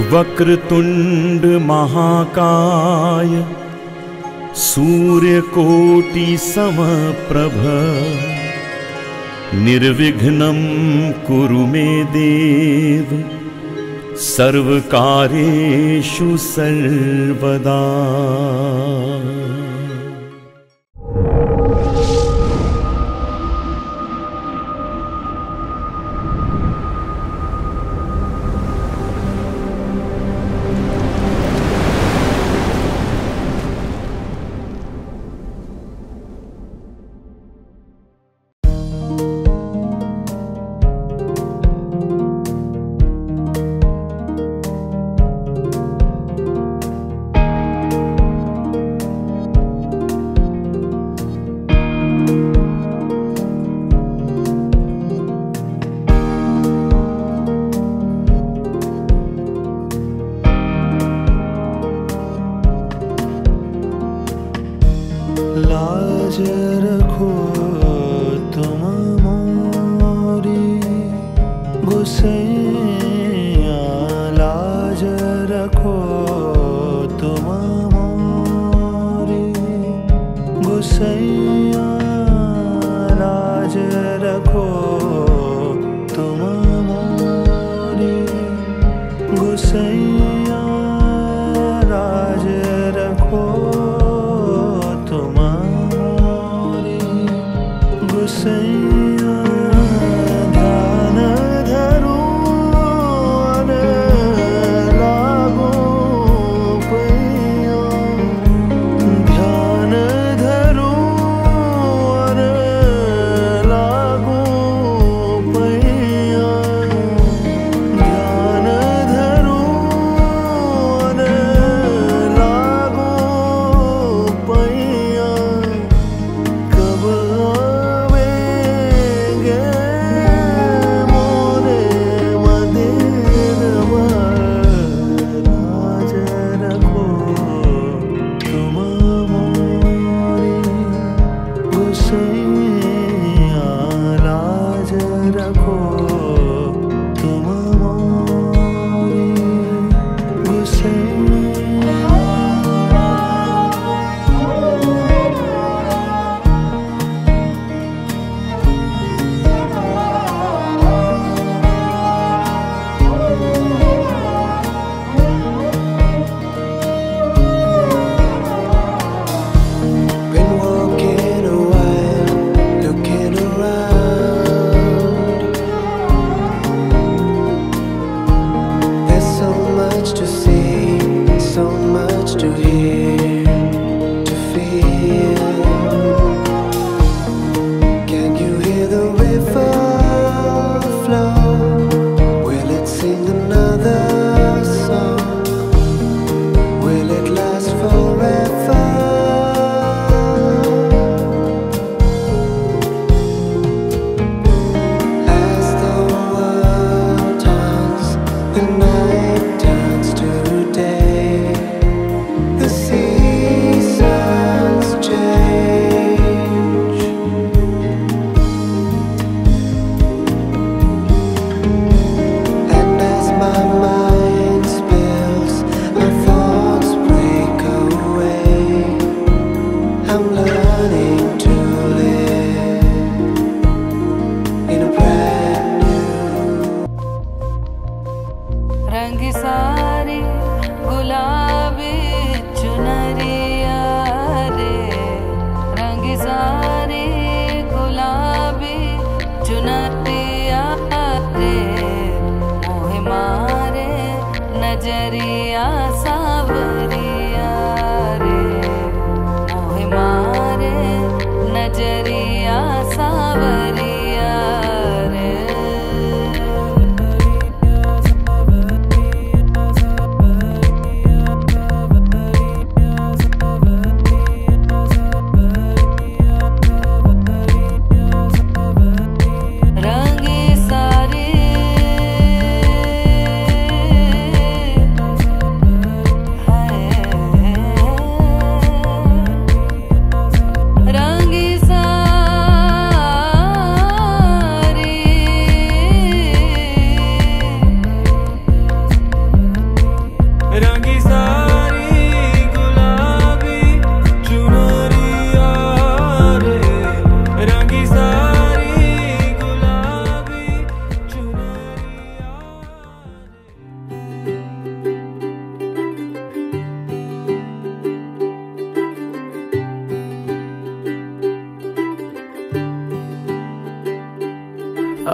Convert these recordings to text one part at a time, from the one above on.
वक्रतुंड महाकाय सूर्यकोटि समप्रभ निर्विघ्नं कुरु मे देव सर्वकार्येषु सर्वदा। लाज रखो तुम मोरी गोसैया, लाज रखो तुम मोरी गोसैया, लाज रखो तुम मोरी गोसैया, लाज रखो गोसैया। ध्यान धरूं लागो पैया, ध्यान धरूं लागो पैया, ध्यान धरूं लागो पैया। कब रंग सारी गुलाबी चुनरिया रे, रंग सारी गुलाबी चुनरिया रे, मोह मारे नजरिया सावरिया रे, मोह मारे नजरिया सावरिया रे।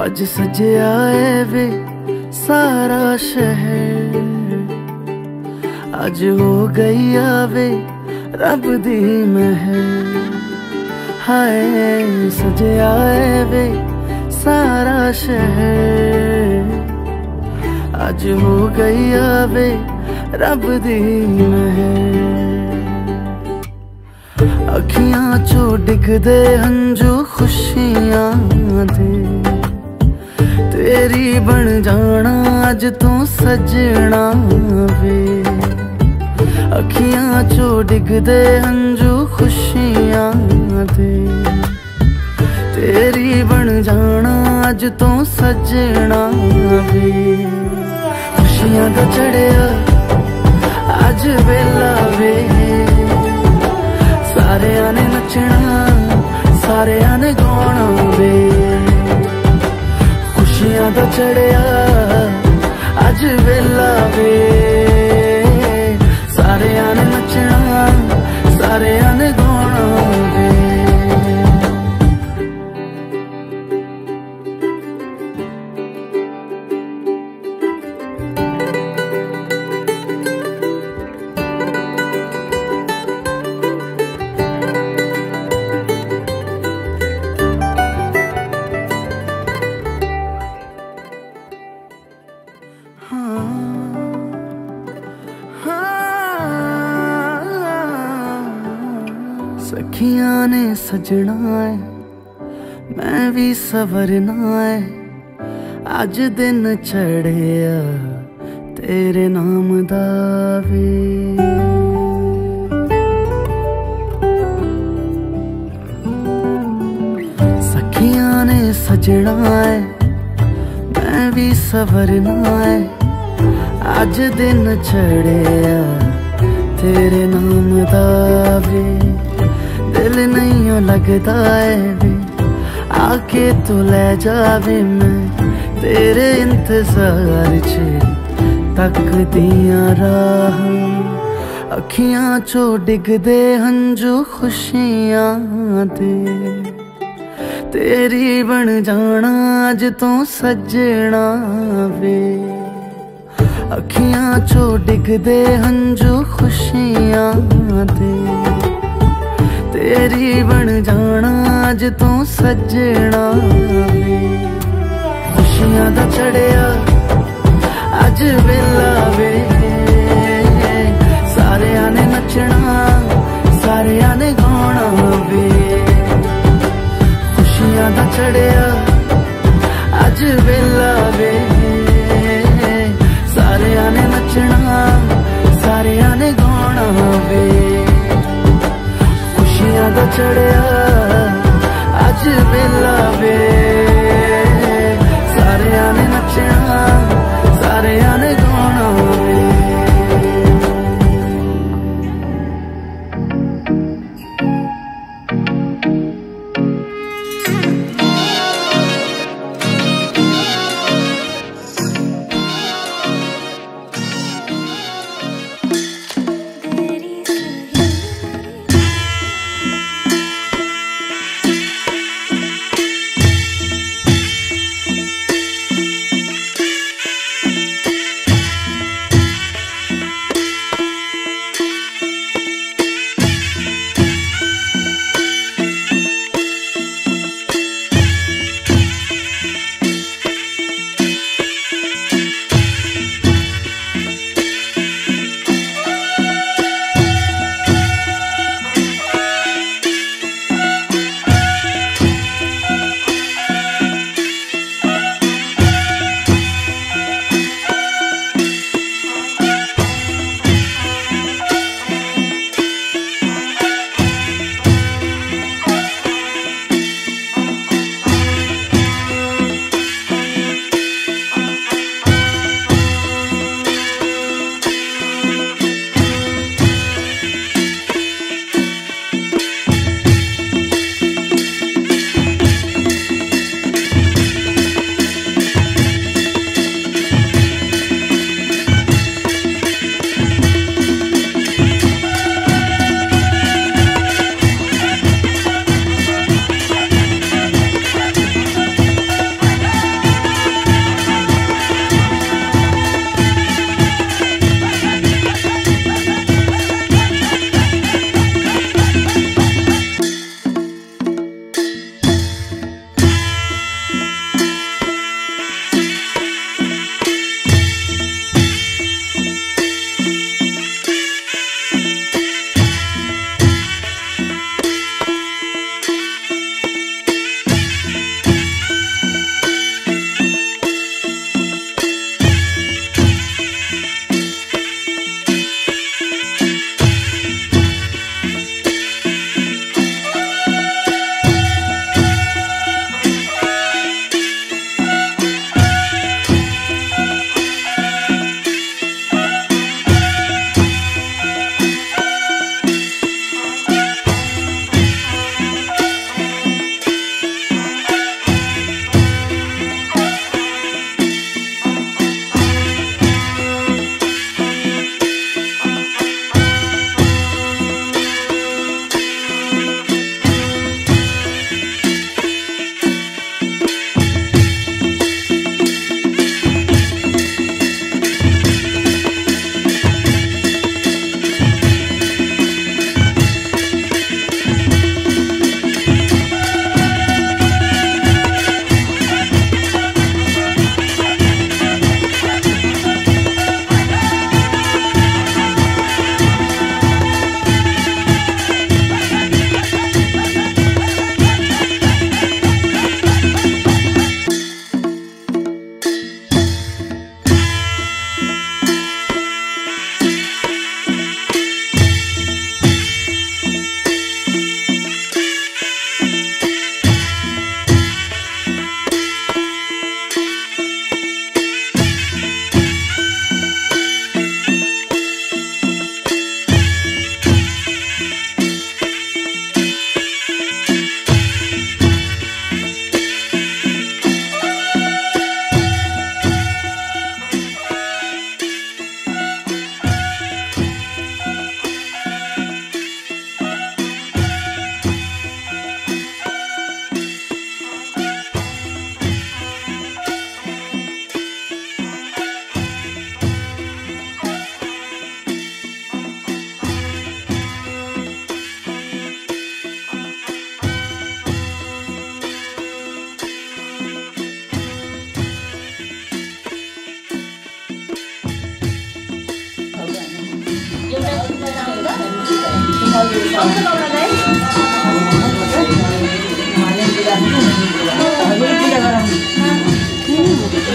अज सजया है वे सारा शहर, अज हो गई आवे रब दी महर। हाय सजया है वे सारा शहर, अज हो गई आवे रब दी महर। अखियां चो डिगदे हंजू खुशियां दे, तेरी बन जाना अज तू सजना वे। अखियां चो डिगदे हंजू खुशियां दे, तेरी बन जाना अज तू सजना वे। खुशियां दा चढ़िया अज वेला वे, सारेयां ने नचना सारेयां ने गाना वे। खुशियां दा चढ़िया अज वेला वे, सारेयां ने नचना सारेयां ने गाना वे। सखियां ने सजना है मैं भी सवरना है, अज दिन चढ़िया तेरे नाम दा वे। सखियां ने सजना है मैं भी सवरना है, अज दिन चढ़िया तेरे नाम दा वे। दिल नहीं लगता है वे आके तू ले जावे, मैं तेरे इंतजार च तक दिया राह। अखियां चो डिगदे हंजू खुशियां दे, तेरी बन जाना अज तू सजना वे। अखियां चो डिगदे हंजू खुशियां दे, तेरी बन जाना अज तू सजना वे। खुशियां दा चढ़िया अज वेला वे, सारेयां ने नचना सारेयां ने गाना वे। खुशियां दा चढ़िया अज वेला वे, सारेयां ने नचना सारेयां ने गाना वे। खुशियां दा चढ़िया अज वेला वे, सारेयां ने नचना सारेयां ने गाना वे।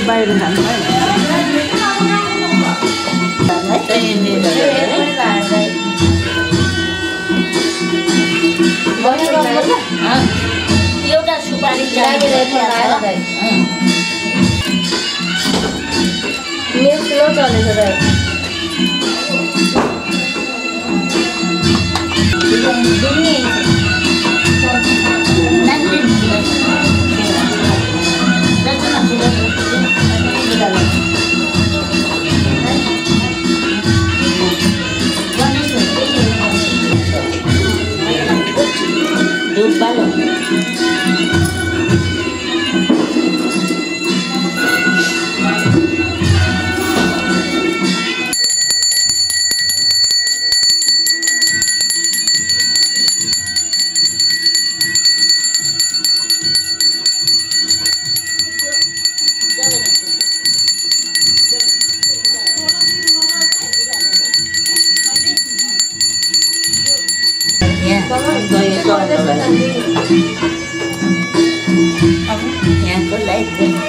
बाहिर जानु एउटा सुपारी दूध बालो यहाँको लाइट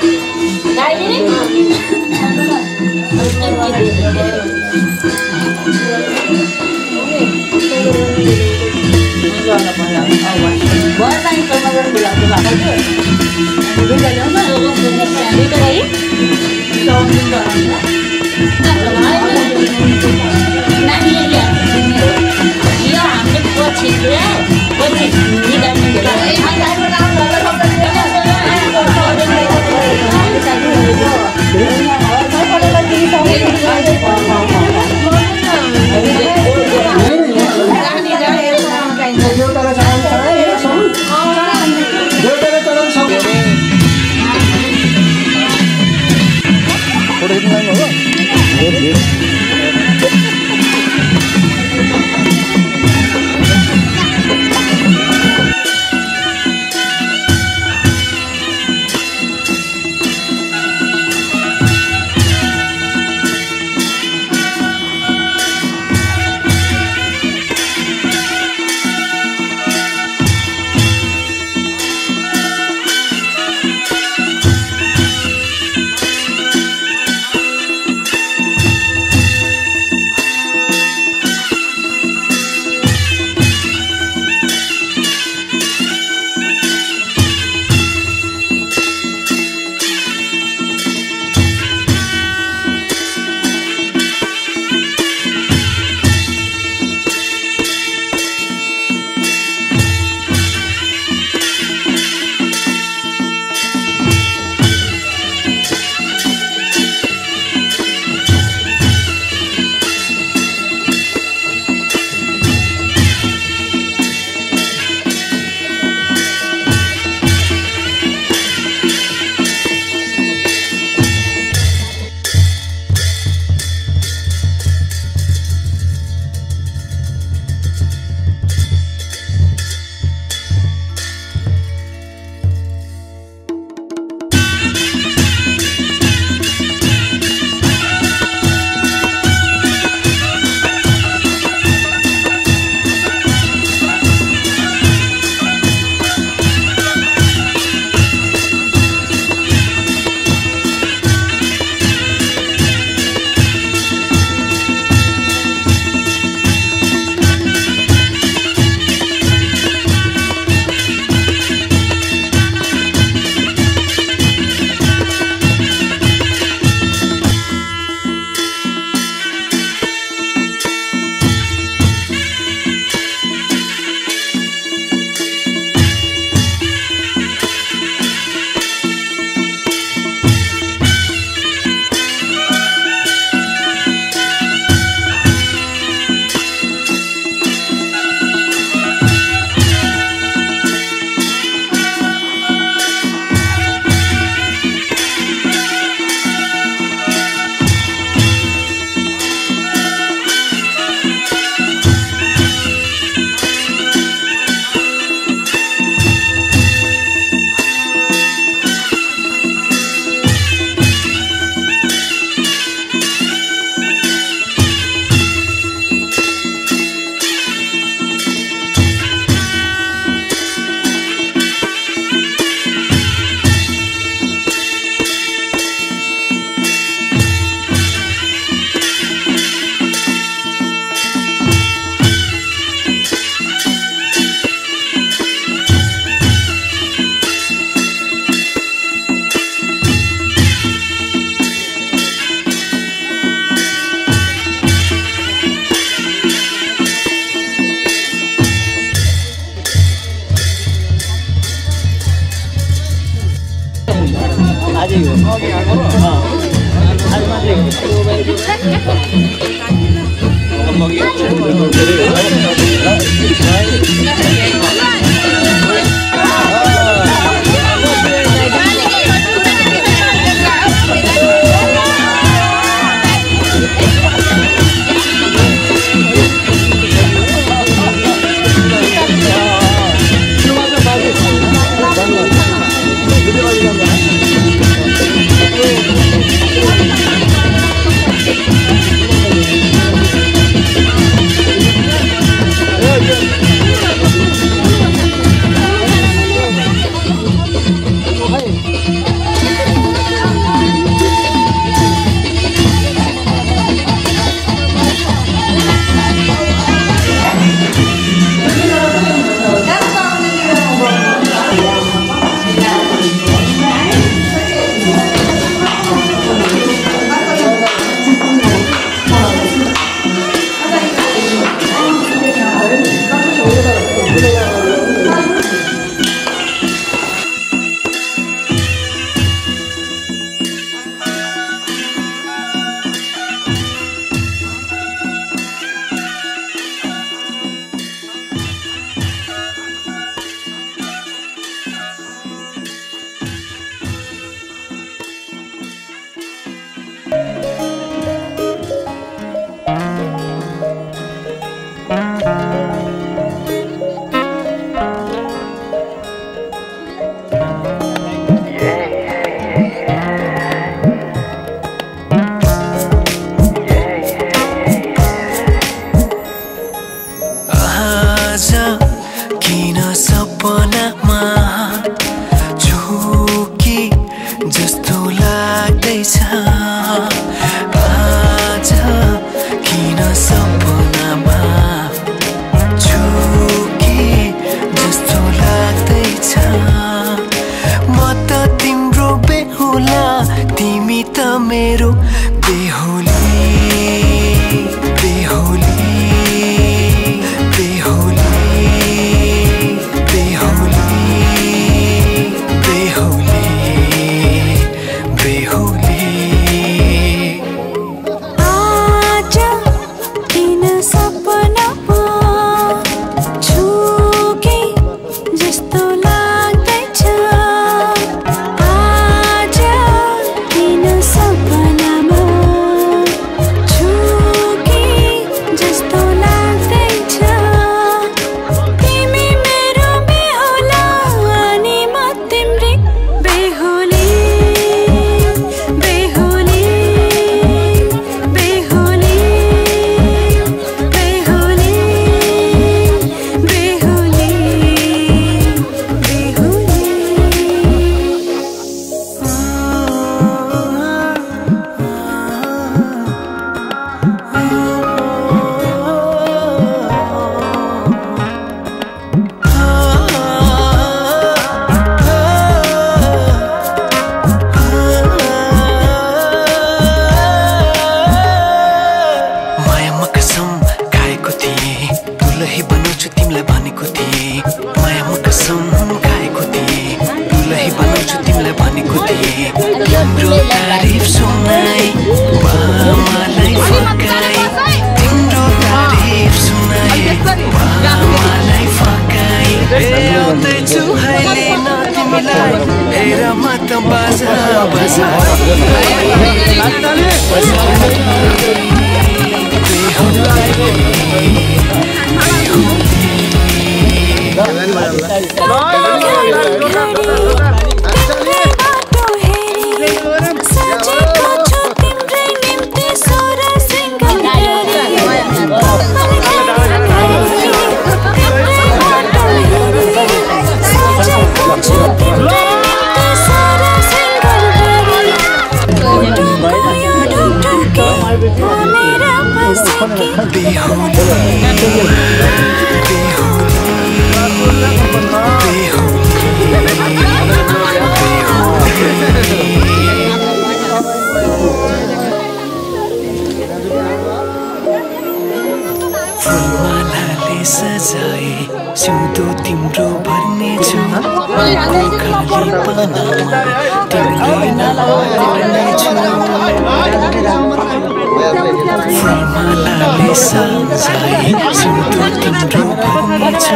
मालाले सजाए सिन्दुर तिम्रो भुइँछ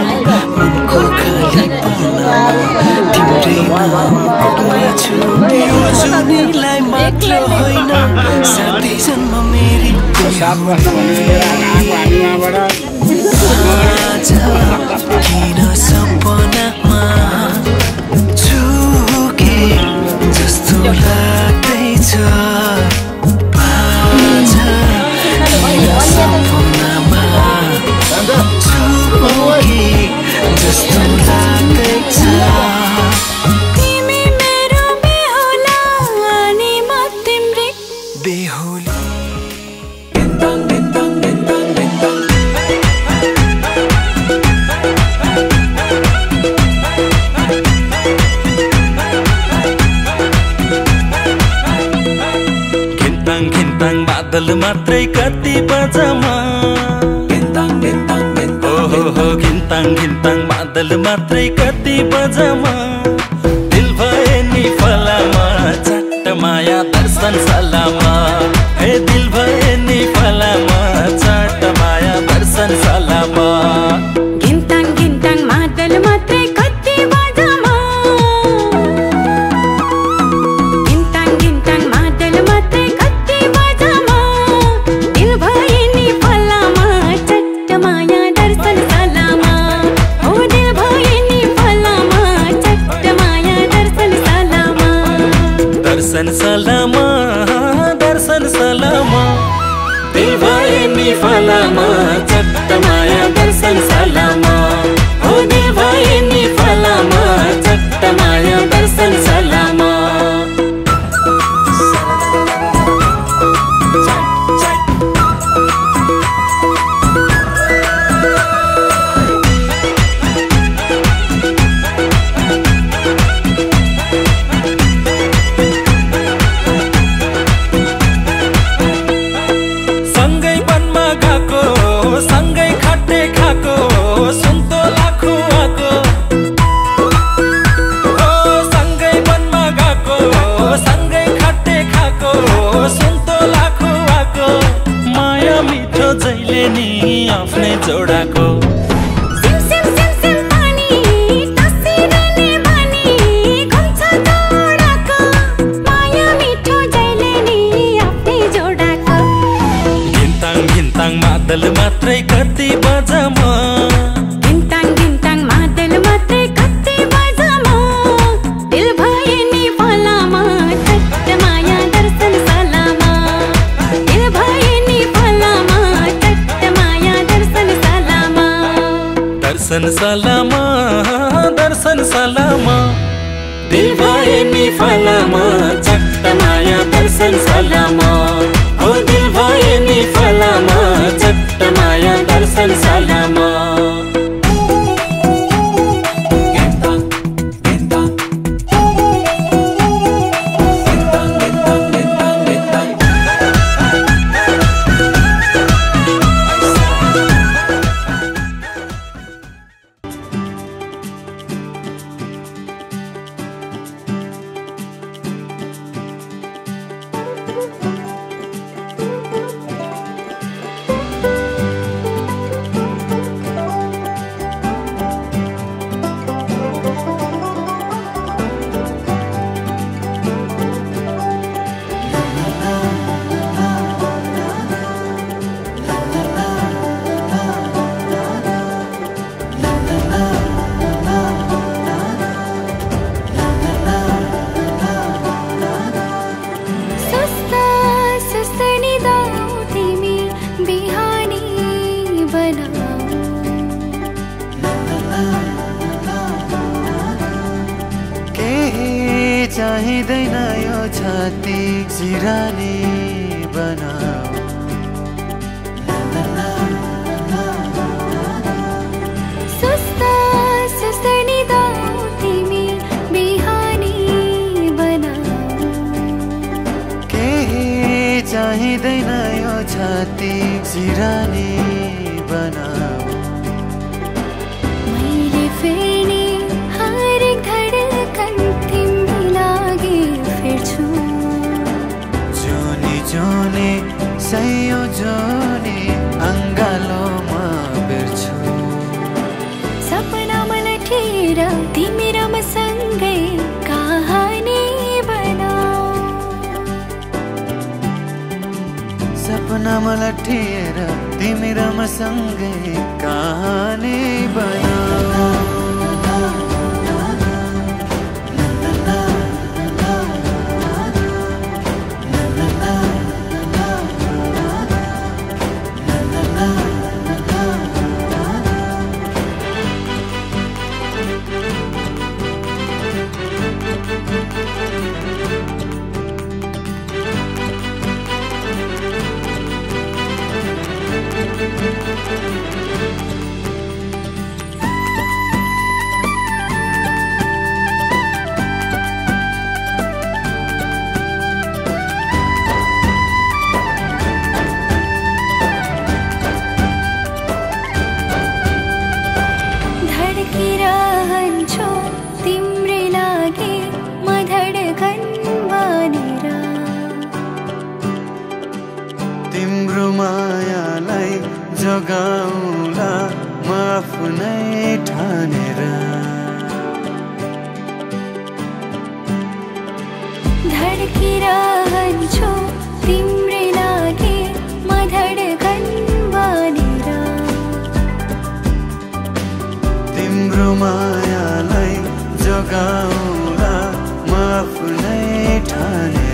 मनको खाली तिम्रै नामको छु यो जुनीलाई मात्र होइन साथै जन्म मेरी आज किन सपनामा छुके जस्तो लाग्दैछ सपनामा छुके जस्तो लाग्दैछ तिमी मेरो बेहुला अनि म तिम्रै बेहुली बादल मात्रै कति बजामा घिन्ताङ घिन्ताङ बादल मात्रै कति बजामा दिल भए नि फलामा चट्ट माया दर्शन सलामा हे दिल भए नि फलामा चट्ट माया दर्शन सलामा घिन्ताङ घिन्ताङ बादल मात्रै कति बजामा घिन्ताङ घिन्ताङ बादल मात्रै दर्शन सलामा दर्शन सलामा दिल भए नि फलामा चट्ट माया दर्शन सलामा हो दिल भए नि फलामा चट्ट माया दर्शन सलामा आफ्नै जोडाको घिन्ताङ घिन्ताङ मादल मात्रै कति बजामा घिन्ताङ घिन्ताङ मादल मात्रै कति बजामा दिल भए नि फलामा चट्ट माया दर्शन सलामा दिल भए नि फलामा दर्शन सलामा दर्शन सलामा दिल भए नि फलामा चट्ट माया दर्शन सलामा हो दिल भए नि फलामा चट्ट माया दर्शन सलामा चाहिँदैन यो छाती सिरानी बनाऊ सस्ता सस्ता नि दाऊ तिमी बिहानी बनाऊ केही चाहिँदैन यो छाती सिरानी बनाऊ मैले फेर्ने हरेक धडकन say लठेर तिमी र मसँगै कहानी बनाऊ। तिम्रो मायालाई जगाउला म आफ्नै ठानेर। धड्किरहन्छु तिम्रै लागि म धड्कन बनेर। तिम्रो मायालाई जगाउला म आफ्नै ठानेर।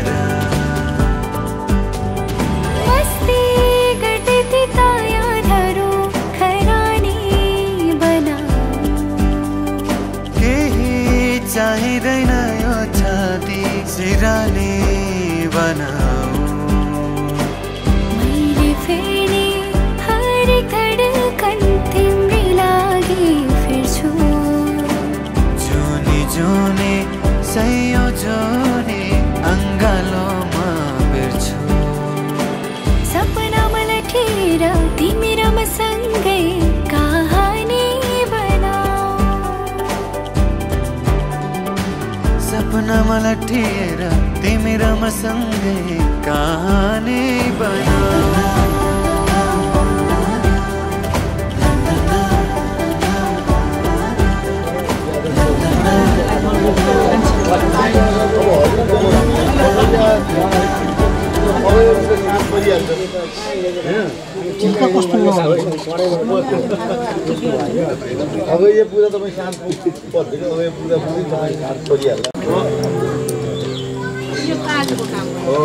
चाहिँदैन यो छाती सिरानी बनाऊ। मैले फेरि हरेक धड्कन तिम्रै लागि फेर्छु। जुनी जुनी सयौं जोनी अङ्गालोमा बेर्छु। सपनामा लठेर तिमी र मसँगै कहानी बनाऊ। सपनामा लठेर तिमी र मसँगै कहानी बनाऊ। अब यो पूजा तपाईँ शान्त पर्दैन। अब यो पूजा पुरै तपाईँ शान्त परिहाल्छ। यो काजको काम हो।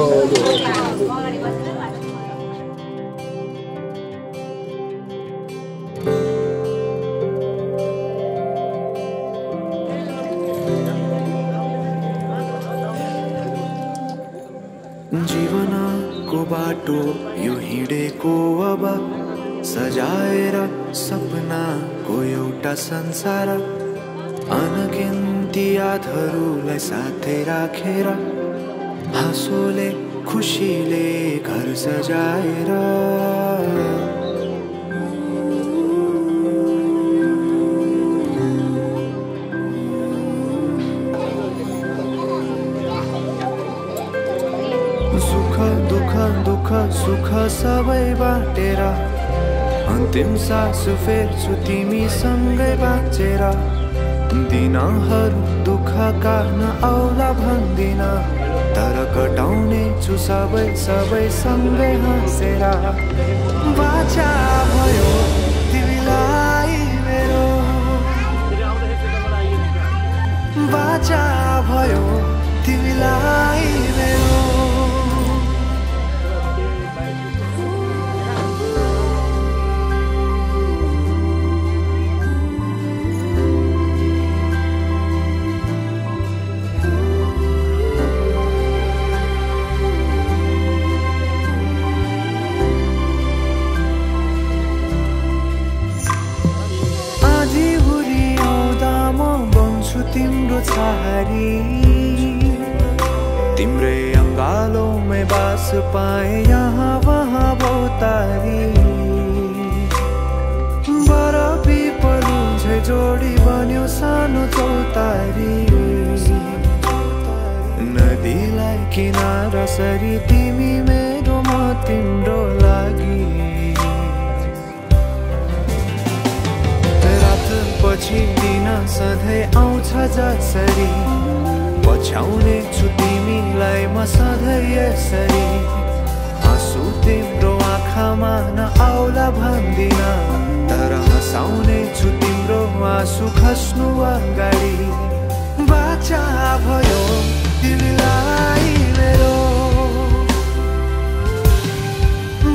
जीवनको बाटो यो हिँडेको अब सजाएर सपनाको एउटा संसार। अनगिन्ती यादहरूलाई साथै राखेर हाँसोले खुसीले घर सजाएर। सुख दुःख दुःख सुख सबै बाटेर अन्तिम सास फेर्छु तिमीसँगै बाँचेर। दिनहरू दुःखका नआउला भन्दिन, तर कटाउने छु सबै सबै सँगै हाँसेर। बाचा भयो तिमीलाई मेरो, बाचा भयो तिमीलाई मेरो। तिम्रो छहारी तिम्रै अङ्गालोमै बास पाए यहाँ वहाँ बहुतारी। बरफी पलु झै जोडी बन्यो सानो चौतारी। नदीलाई किनारा सरी तिमी मेरो म तिम्रो लागि। पछि दिन सधैँ आउँछ जसरी, पछ्याउने छु तिमीलाई म सधैँ यसरी। हाँसो आँसु तिम्रो आँखामा नआउला भन्दिन, तर हँसाउने छु तिम्रो आँसु खस्नु अगाडि। बाचा भयो तिमीलाई मेरो,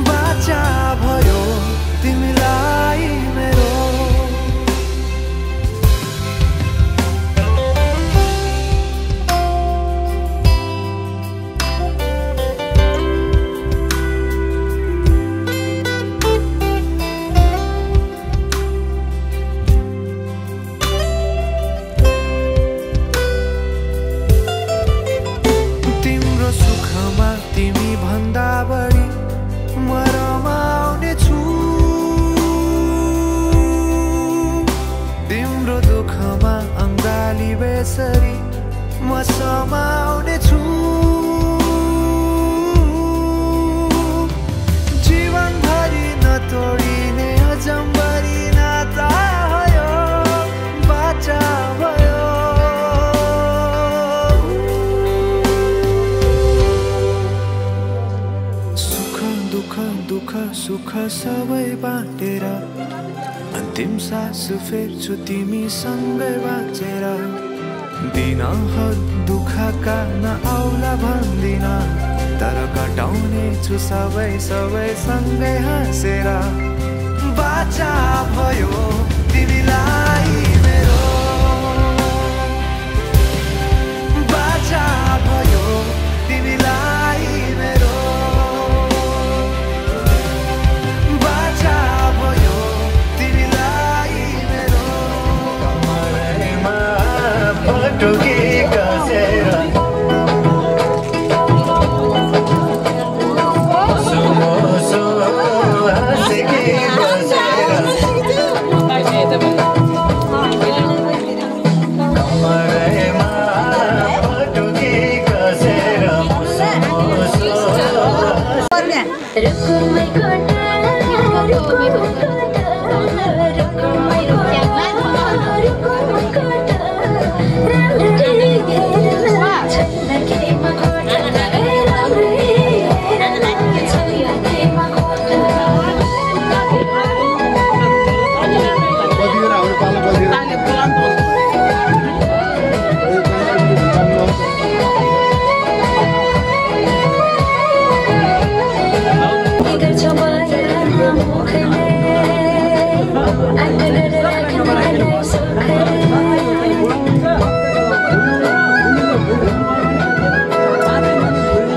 बाचा भयो तिमीलाई मेरो। तिमी भन्दा बढी म रमाउने छु, तिम्रो दुःखमा अङ्गाली बेसरी म समाउने छु। जीवनभरि नतोडिने अजम्बरी नाता भयो, बाचा भयो। दुःख सुख सबै बाँटेर अन्तिम सास फेर्छु तिमीसँगै बाँचेर। दिनहरू दुःखका नआउला भन्दिन, तर कटाउने छु सबै सँगै हाँसेर। बाचा भयो तिमीलाई मेरो, बाचा भयो तिमीलाई मेरो।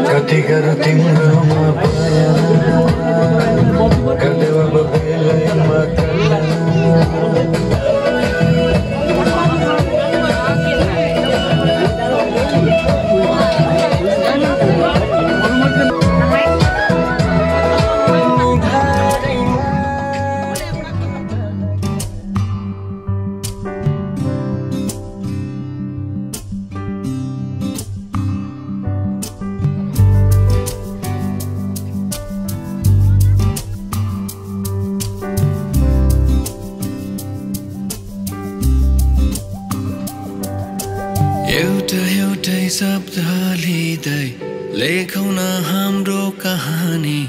कति गरौँ तिम्रोमा पाया, गर्देऊ अब बेलैमा कल्ला। एउटै शब्द लिँदै लेखौँ न हाम्रो कहानी।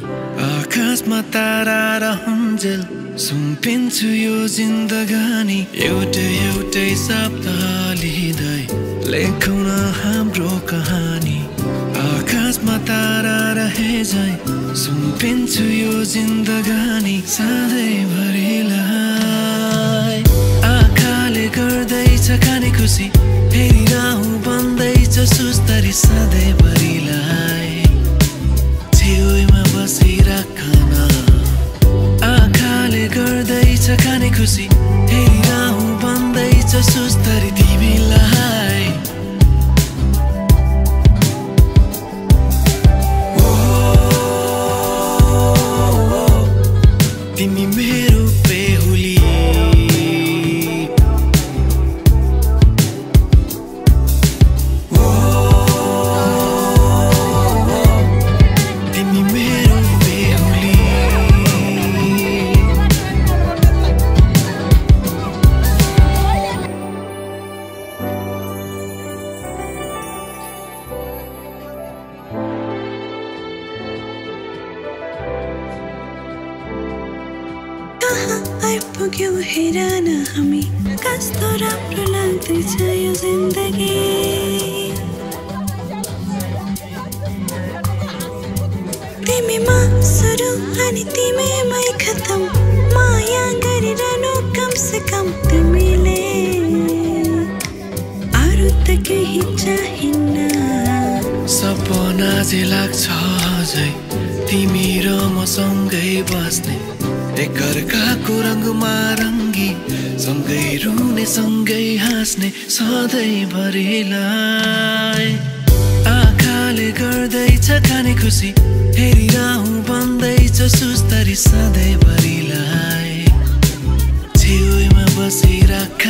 आकाशमा तारा रहन्जेल सुम्पिन्छु यो जिन्दगानी। एउटै शब्द लिँदै लेखौँ न हाम्रो कहानी। आकाशमा तारा रहे झै सुम्पिन्छु यो जिन्दगानी। सधैँभरिलाई आँखाले गर्दैछ खाने खुसी, हेरिरहँ भन्दैछ सुस्तरी। सधैँभरिलाई छेउमा बसिराखन, आँखाले गर्दैछ खाने खुसी, हेरिरहँ भन्दैछ सुस्तरी तिमीलाई। तिमी मेरो बेहुली, कहाँ आइपुग्यौ हेर न हामी कस्तो राम्रो लाग्दैछ यो जिन्दगी तिमीमा सुरु अनि तिमीमै खतम माया गरिरहनु कम से कम तिमीले अरू त केही चाहिन्न सपना जे लाग्छ अझै तिमी र म सँगै बस्ने एकअर्काको रङमा रङ्गी सँगै रुने सँगै हाँस्ने सधैँभरिलाई आँखाले गर्दैछ खाने खुसी हेरिरहँ भन्दैछ सुस्तरी सधैँभरिलाई छेउमा बसिराख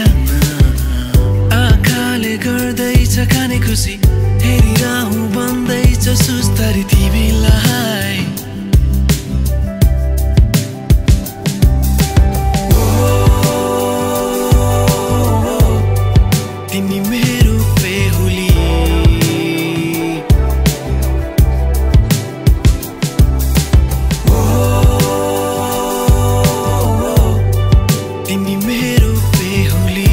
आँखाले गर्दैछ खाने खुसी हेरिरहँ भन्दैछ सुस्तरी तिमीलाई तिमी मेरो बेहुली तिमी मेरो बेहुली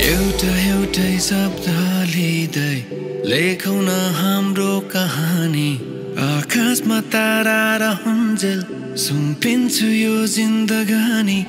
एउटै शब्द लिँदै लेखौँ न हाम्रो कहानी आकाशमा तारा रहन्जेल सुम्पिन्छु यो जिन्दगानी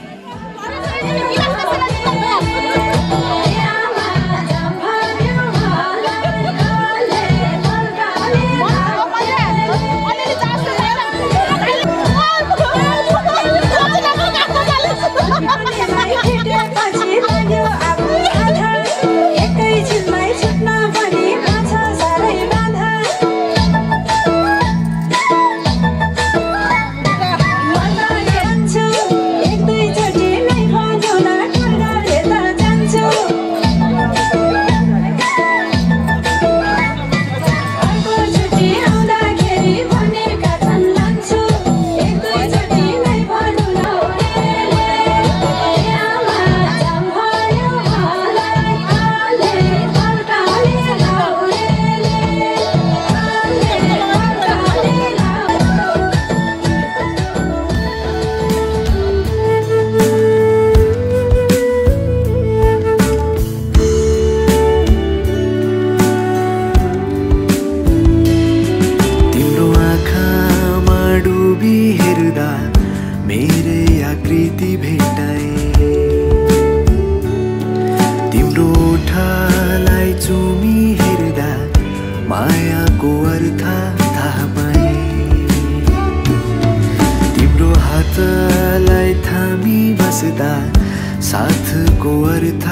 साथको अर्थ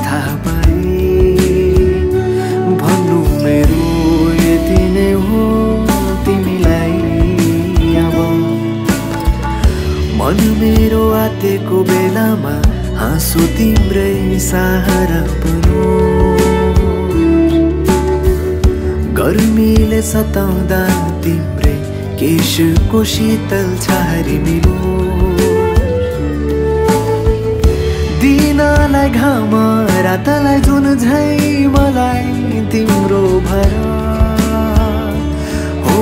थाहा पाए भन्नु मेरो यति नै हो तिमीलाई अब मन मेरो आतेको बेलामा हाँसो तिम्रै सहारा बनो गर्मीले सताउँदा तिम्रै केशको शीतल छहारी मिलो दिनलाई घाम रातलाई जुन झै मलाई तिम्रो भर हो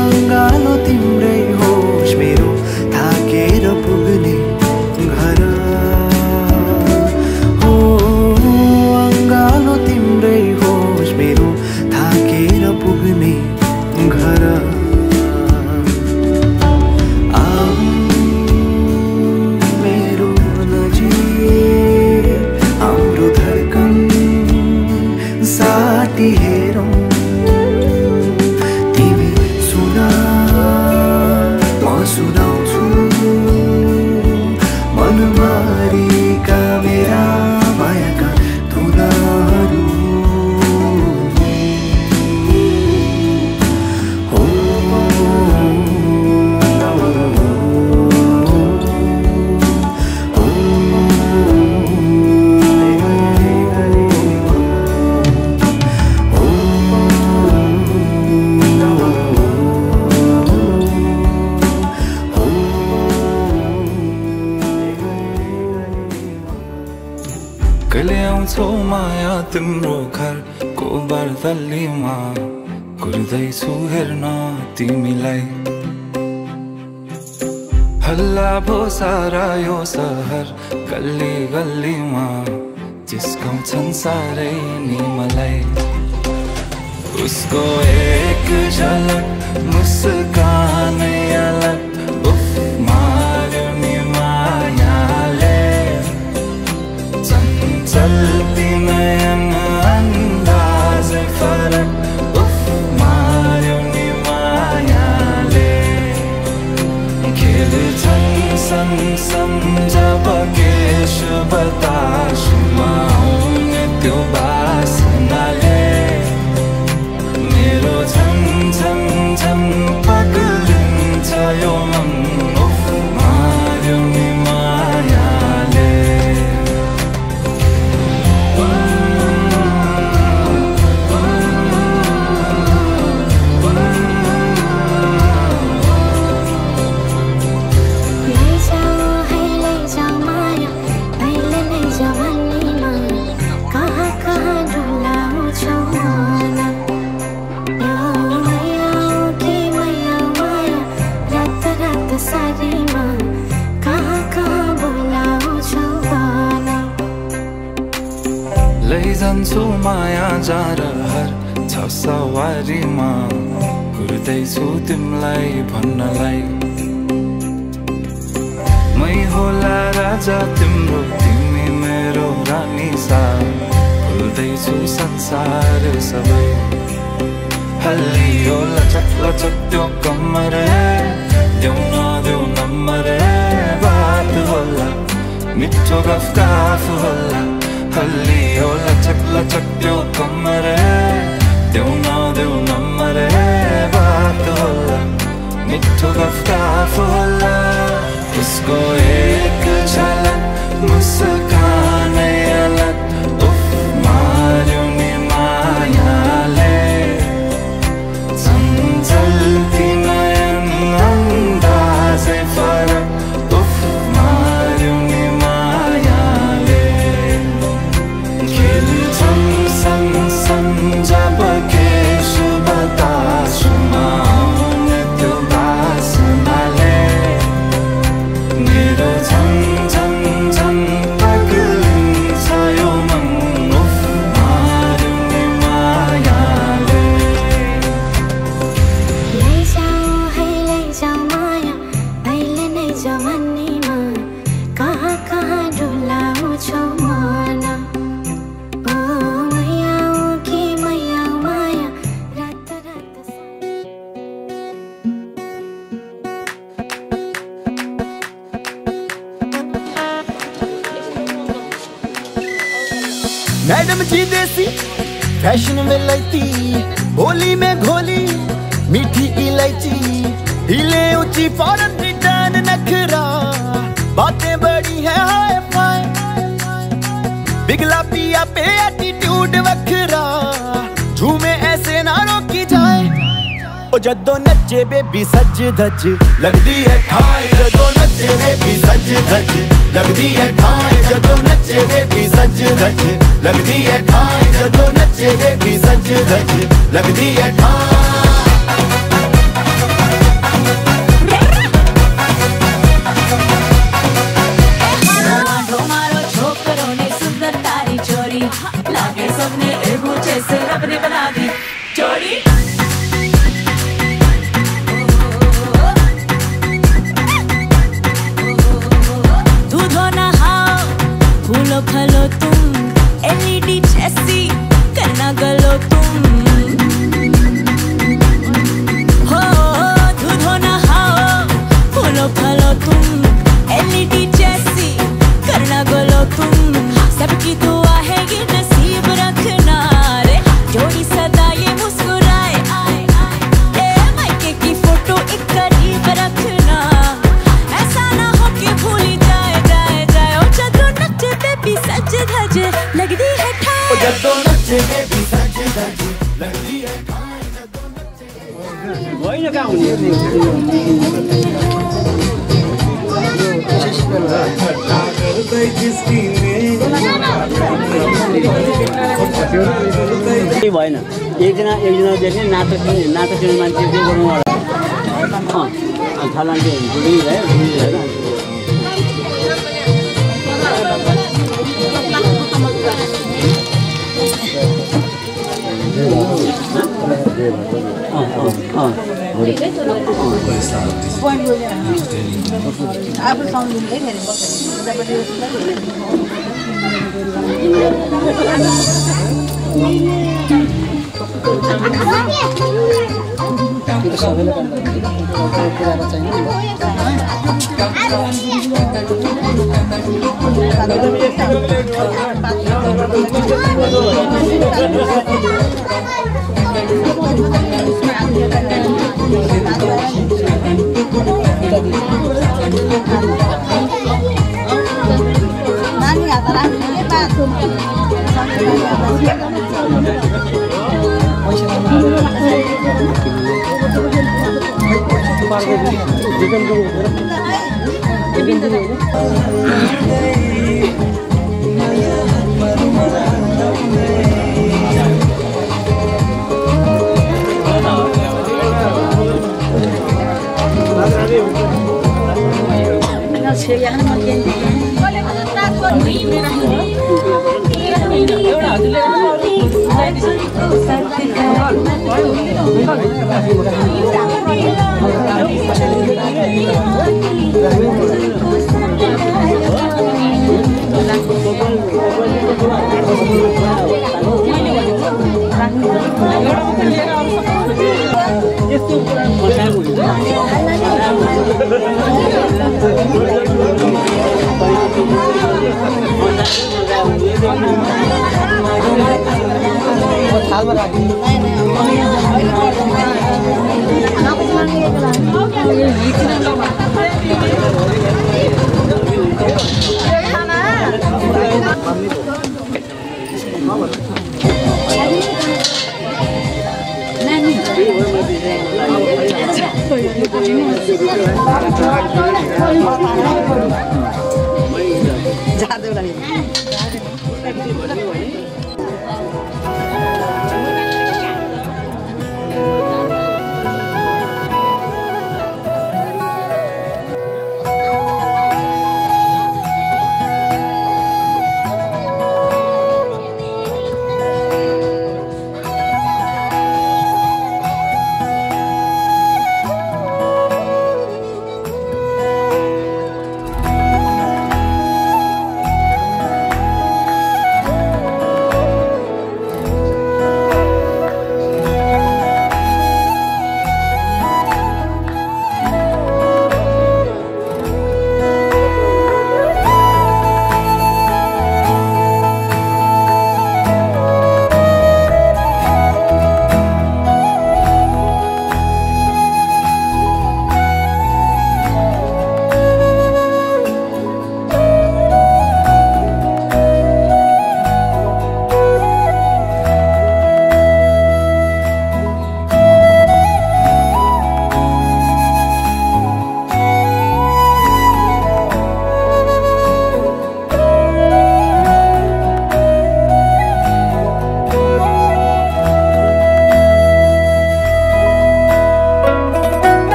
अङ्गालो तिम्रै होस् मेरो थाकेर पुग्ने घर हो अङ्गालो तिम्रै होस् मेरो थाकेर पुग्ने घर कहिले आउँछौ माया तिम्रो घरको बर्दलीमा कुर्दैछु हेर्न तिमीलाई हल्ला भो सारा यो सहर गल्ली गल्लीमा जिस्काउँछन् सारै नि मलाई उसको एक झलक मुस्कानै अलग उफ मार्यो नि मायाले चञ्चल नयन अन्दाजै फरक उफ मार्यो नि मायाले खेल्छन् सँगसँग जब केश बतासमा आउने त्यो बासनाले मेरो झन् झन् झन् पग्लिन्छ यो मन उफ मार्यो नि मायाले लैजान्छु माया जारहर छ सवारीमा कुर्दैछु तिमीलाई भन्नलाई मै होला राजा तिम्रो तिमी मेरो रानी सा भुल्दैछु संसार सबै हल्लियो लचक लचक त्यो कम्मर देऊ नदेऊ नम्बर बात होला मिठो गफ होला हल्लियो लचक लचक त्यो कम्मर देऊ नदेऊ नम्बर बात होला मिठो गफ होला उसको एक झलक मुस्कानै अलग उफ मार्यो नि मायाले चञ्चल्ती नयन अन्दाजै फरक उफ मार्यो नि मायाले खेल्छन् सँगसँग जब केश बतासमा आउने त्यो बासनाले मेरो झन् झन् झन् पग्लिन्छ यो मन उफ मार्यो नि मायाले लैजाऊ माया अहिले नै जवानीमा कहाँ कहाँ डुलाउँछौ मन ओ मैयाऊ कि मैयाऊ माया रात रात मैडम जी देसी फैशन में लैती होली में घोली मीठी इलायची हिले ऊंची फौरन रिटर्न नखरा बातें बड़ी है हाय फाय बिगला पिया पे एटीट्यूड वखरा झूमे ऐसे ना रोकी जाए ओ जदों नचे बेबी सज धज लगदी है ठाई जदों नचे बेबी सज धज लगदी है ठाई जदों नचे बेबी सज धज लगदी है ठाई जदों नचे बेबी सज धज लगदी है ठाई लागे सबने एक ऊंचे से रब ने बना दी जोड़ी दूधो नहाओ फूलो खलो तुम एलईडी जैसी करना गलो तुम हो दूधो नहाओ फूलो खलो तुम एलईडी जैसी करना गलो तुम सबकी दुआ है ये नसीब रखना रे जोड़ी सदा ये मुस्कुराए ए मायके की फोटो एक करीब रखना ऐसा ना हो कि भूल जाए जाए जाए ओ जदों नचे बेबी सज धज लगदी है ठाई ओ जदों नचे बेबी सज धज लगदी है ठाई जदों नचे वही ना क्या केही भएन एकजनादेखि नाटक सुन्ने मान्छे के गर्नु छलान्टे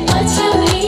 Pachuri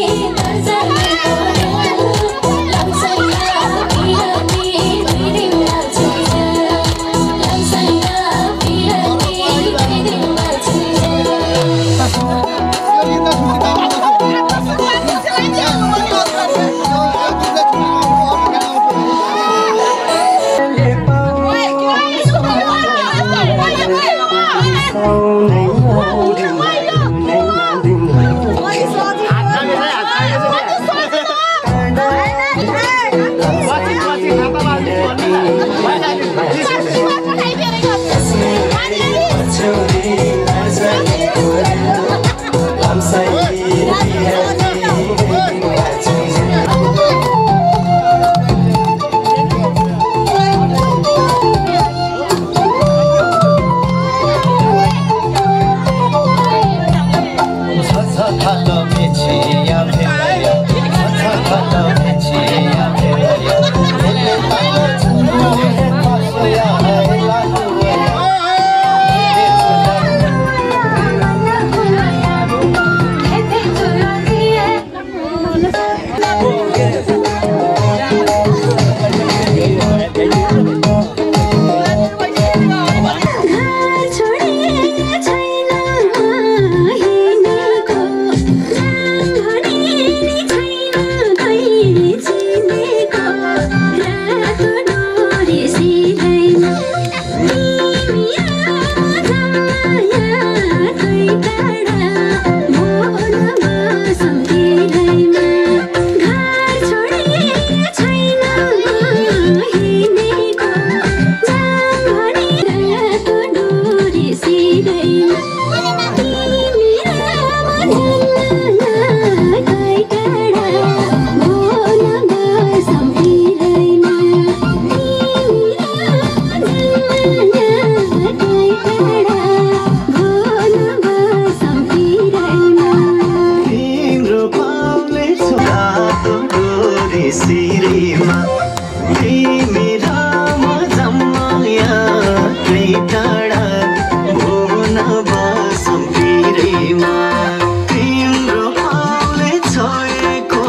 सिरेमा तिमी र म जम्माया कही टाढा भुवन बसौँ पिरेमा तिम्रो पाउले छोएको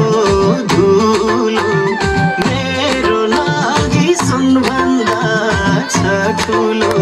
धुलो मेरो लागि सुनभन्दा छ ठुलो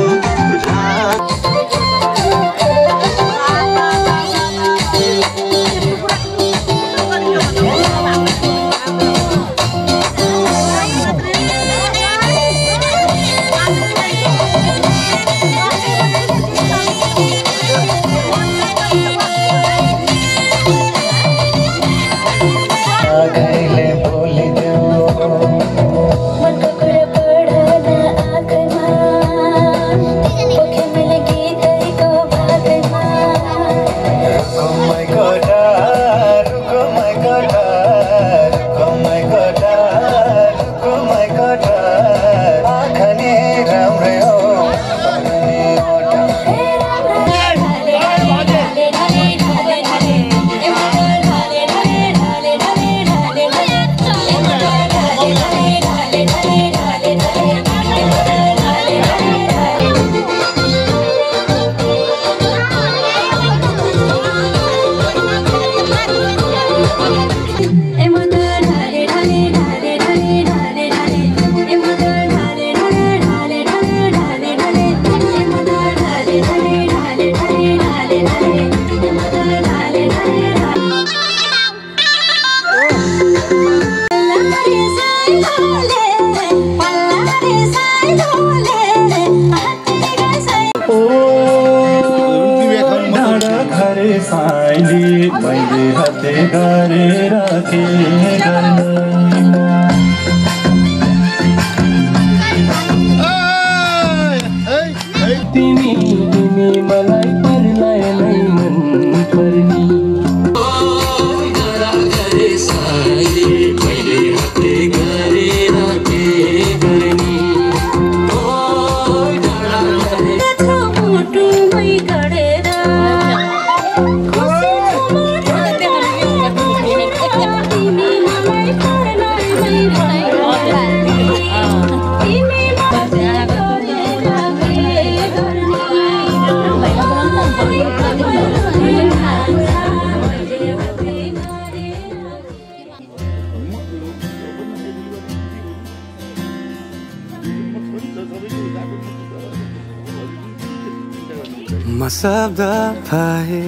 म शब्द पाए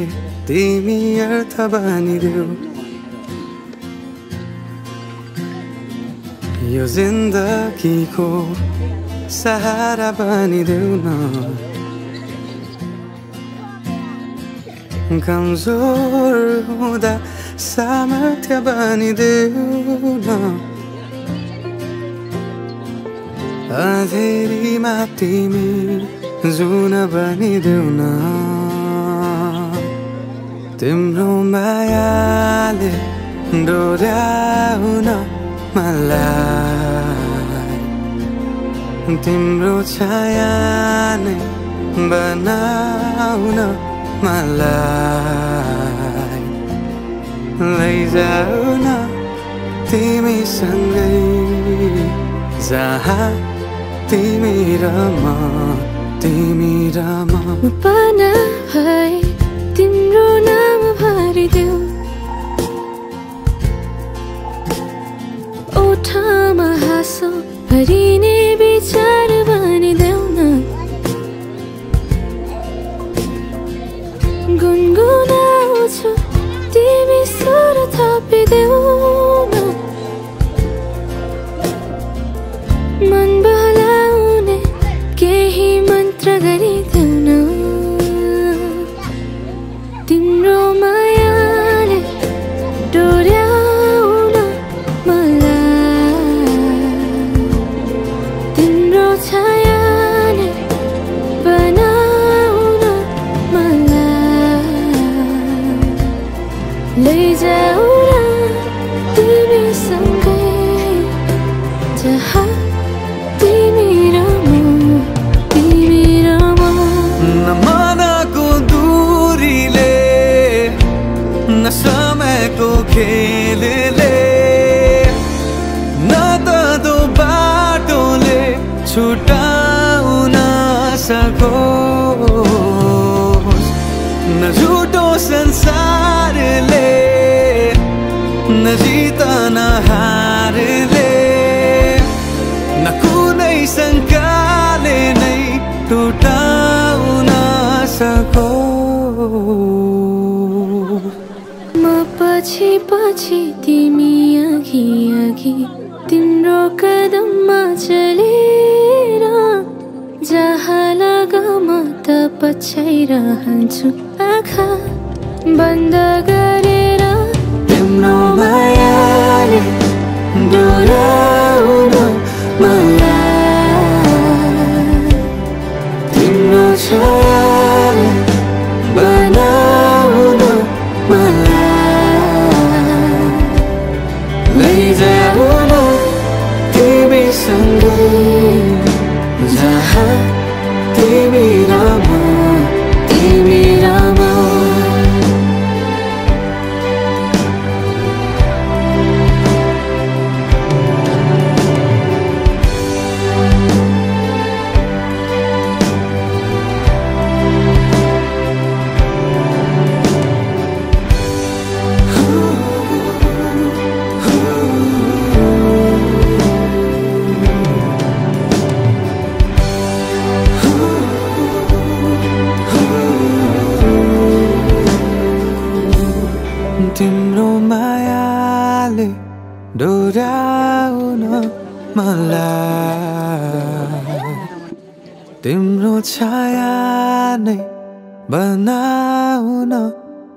तिमी अर्थ बनिदेऊ यो जिन्दगीको सहारा बनिदेऊ न कमजोर हुँदा सामर्थ्य बनिदेऊ न अँधेरीमा तिमी जुन बनिदेऊ न तिम्रो मायाले डोर्याउन मलाई तिम्रो छाया नै बनाउन मलाई लैजाऊ न तिमीसँगै जहाँ तिमी र म पाना भए तिम्रो नाम भरिदेऊ ओठमा हाँसो भरिने विचार बनिदेऊ न गुनगुनाउँछु तिमी स्वर थपिदेऊ न मन बहलाउने केही मन्त्र गरिदेऊ न तिम्रो मायाले डोर्याउन मलाई छुटाउन सकोस् न झुटो संसारले न जित न हारले न कुनै शङ्काले नै टुटाउन सकोस् म पछि पछि तिमी अघि अघि तिम्रो कदममा चलेर जहाँ लग म त पछ्याइरहन्छु आँखा बन्द गरेर तिम्रो मायाले डोराउन मलाई तिम्रो छायाले बनाउन मलाई लैजाऊ न तिमीसँगै जहाँ तिमी र म तिमी र म तिम्रो मायाले डोराउन मलाई तिम्रो छाया नै बनाउन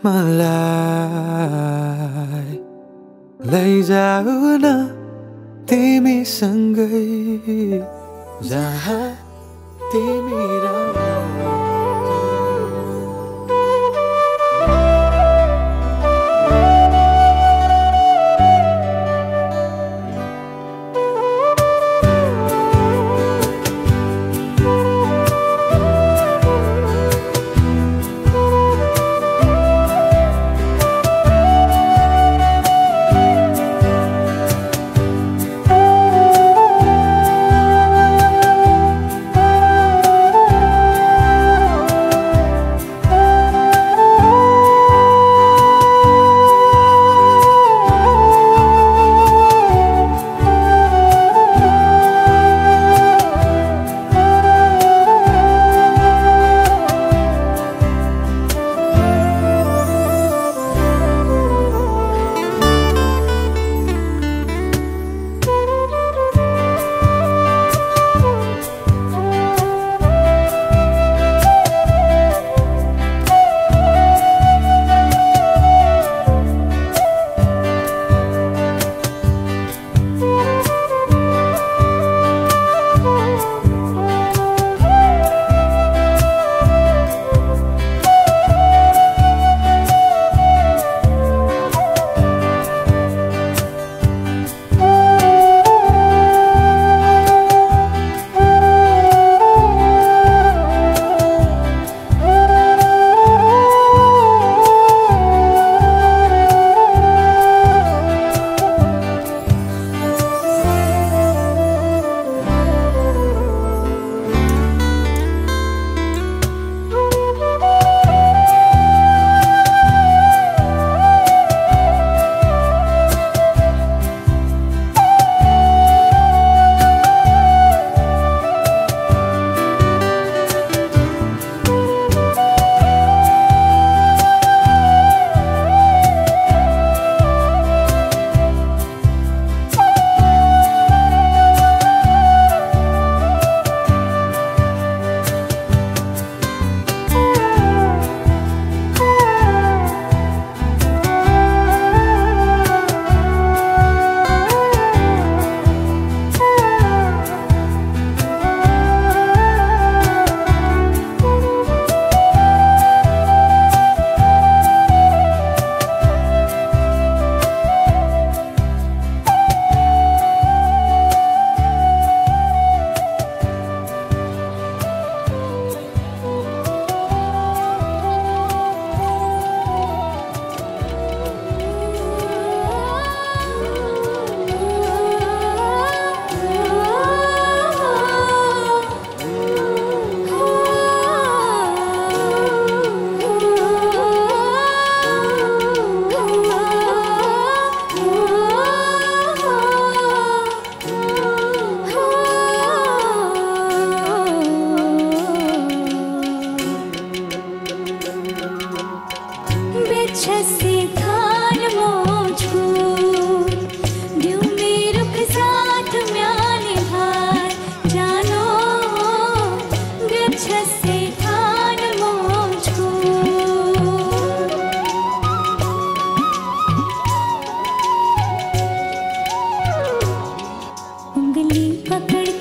मलाई लैजाऊ न तिमीसँगै जहाँ तिमी र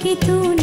कि तूने